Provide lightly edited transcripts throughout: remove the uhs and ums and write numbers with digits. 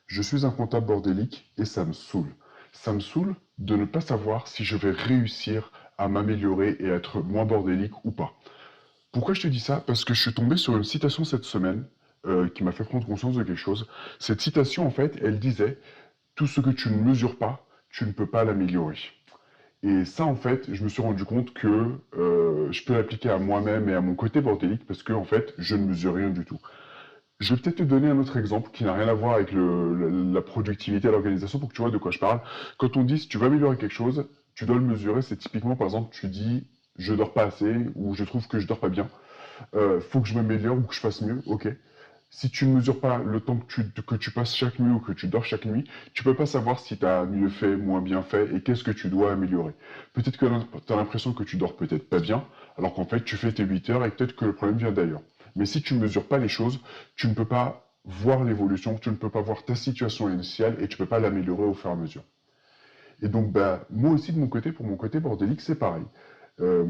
Je suis un comptable bordélique et ça me saoule. Ça me saoule de ne pas savoir si je vais réussir à m'améliorer et à être moins bordélique ou pas. Pourquoi je te dis ça? Parce que je suis tombé sur une citation cette semaine qui m'a fait prendre conscience de quelque chose. Cette citation, en fait, elle disait: tout ce que tu ne mesures pas, tu ne peux pas l'améliorer. Et ça, en fait, je me suis rendu compte que je peux l'appliquer à moi-même et à mon côté bordélique parce que, en fait, je ne mesure rien du tout. Je vais peut-être te donner un autre exemple qui n'a rien à voir avec la productivité et l'organisation pour que tu vois de quoi je parle. Quand on dit si tu veux améliorer quelque chose, tu dois le mesurer. C'est typiquement, par exemple, tu dis je dors pas assez ou je trouve que je dors pas bien. Faut que je m'améliore ou que je fasse mieux. Ok. Si tu ne mesures pas le temps que tu passes chaque nuit ou que tu dors chaque nuit, tu peux pas savoir si tu as mieux fait, moins bien fait et qu'est-ce que tu dois améliorer. Peut-être que tu as l'impression que tu dors peut-être pas bien, alors qu'en fait tu fais tes 8 heures et peut-être que le problème vient d'ailleurs. Mais si tu ne mesures pas les choses, tu ne peux pas voir l'évolution, tu ne peux pas voir ta situation initiale et tu peux pas l'améliorer au fur et à mesure. Et donc, bah, moi aussi, de mon côté, pour mon côté bordélique, c'est pareil. Euh,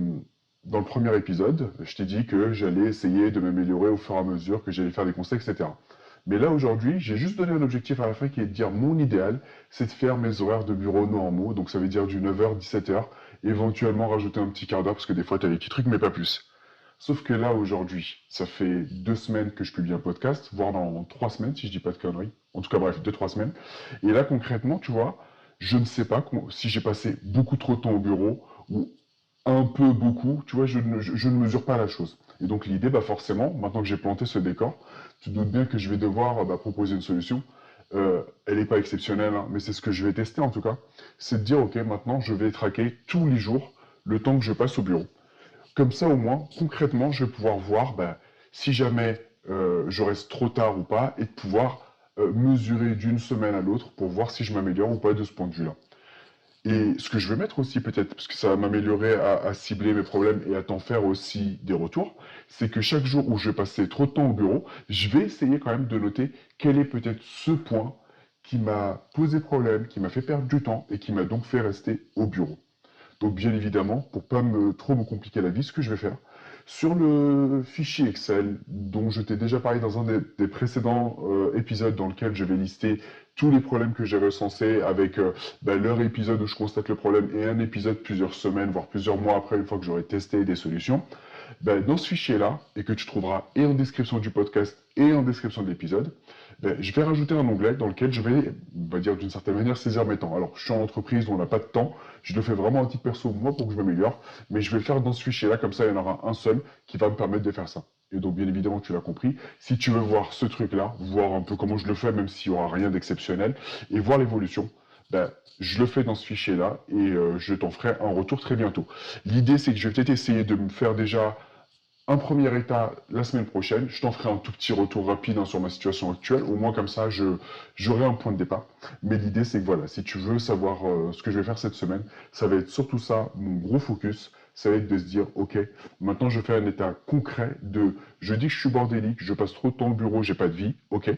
Dans le premier épisode, je t'ai dit que j'allais essayer de m'améliorer au fur et à mesure, que j'allais faire des conseils, etc. Mais là, aujourd'hui, j'ai juste donné un objectif à la fin qui est de dire mon idéal, c'est de faire mes horaires de bureau normaux. Donc, ça veut dire du 9h, 17h, éventuellement rajouter un petit quart d'heure, parce que des fois, tu as des petits trucs, mais pas plus. Sauf que là, aujourd'hui, ça fait 2 semaines que je publie un podcast, voire dans 3 semaines, si je dis pas de conneries. En tout cas, bref, 2, 3 semaines. Et là, concrètement, tu vois, je ne sais pas si j'ai passé beaucoup trop de temps au bureau ou un peu beaucoup, tu vois, je ne mesure pas la chose. Et donc l'idée, bah forcément, maintenant que j'ai planté ce décor, tu te doutes bien que je vais devoir proposer une solution. Elle n'est pas exceptionnelle, hein, mais c'est ce que je vais tester en tout cas. C'est de dire, ok, maintenant je vais traquer tous les jours le temps que je passe au bureau. Comme ça, au moins, concrètement, je vais pouvoir voir si jamais je reste trop tard ou pas et de pouvoir mesurer d'une semaine à l'autre pour voir si je m'améliore ou pas de ce point de vue-là. Et ce que je vais mettre aussi peut-être, parce que ça va m'améliorer à cibler mes problèmes et à t'en faire aussi des retours, c'est que chaque jour où je vais passer trop de temps au bureau, je vais essayer quand même de noter quel est peut-être ce point qui m'a posé problème, qui m'a fait perdre du temps et qui m'a donc fait rester au bureau. Donc bien évidemment, pour pas trop me compliquer la vie, ce que je vais faire, sur le fichier Excel dont je t'ai déjà parlé dans un des précédents épisodes dans lequel je vais lister tous les problèmes que j'ai recensés avec leur épisode où je constate le problème et un épisode plusieurs semaines, voire plusieurs mois après, une fois que j'aurai testé des solutions, dans ce fichier-là, et que tu trouveras et en description du podcast et en description de l'épisode, je vais rajouter un onglet dans lequel je vais, on va dire d'une certaine manière, saisir mes temps. Alors, je suis en entreprise, on n'a pas de temps, je le fais vraiment à titre perso, moi, pour que je m'améliore, mais je vais le faire dans ce fichier-là, comme ça, il y en aura un seul qui va me permettre de faire ça. Et donc, bien évidemment, tu l'as compris, si tu veux voir ce truc-là, voir un peu comment je le fais, même s'il n'y aura rien d'exceptionnel, et voir l'évolution, je le fais dans ce fichier-là, et je t'en ferai un retour très bientôt. L'idée, c'est que je vais peut-être essayer de me faire déjà un premier état la semaine prochaine. Je t'en ferai un tout petit retour rapide sur ma situation actuelle. Au moins comme ça, j'aurai un point de départ. Mais l'idée, c'est que voilà, si tu veux savoir ce que je vais faire cette semaine, ça va être surtout ça, mon gros focus. Ça va être de se dire, ok, maintenant je fais un état concret de, je dis que je suis bordélique, je passe trop de temps au bureau, j'ai pas de vie, ok.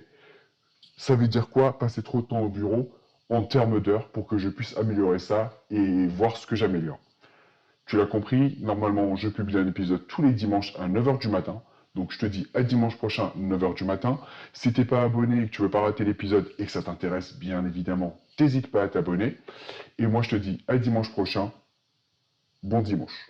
Ça veut dire quoi, passer trop de temps au bureau en termes d'heures pour que je puisse améliorer ça et voir ce que j'améliore. Tu l'as compris, normalement, je publie un épisode tous les dimanches à 9h du matin. Donc, je te dis à dimanche prochain, 9h du matin. Si t'es pas abonné et que tu veux pas rater l'épisode et que ça t'intéresse, bien évidemment, t'hésites pas à t'abonner. Et moi, je te dis à dimanche prochain. Bon dimanche.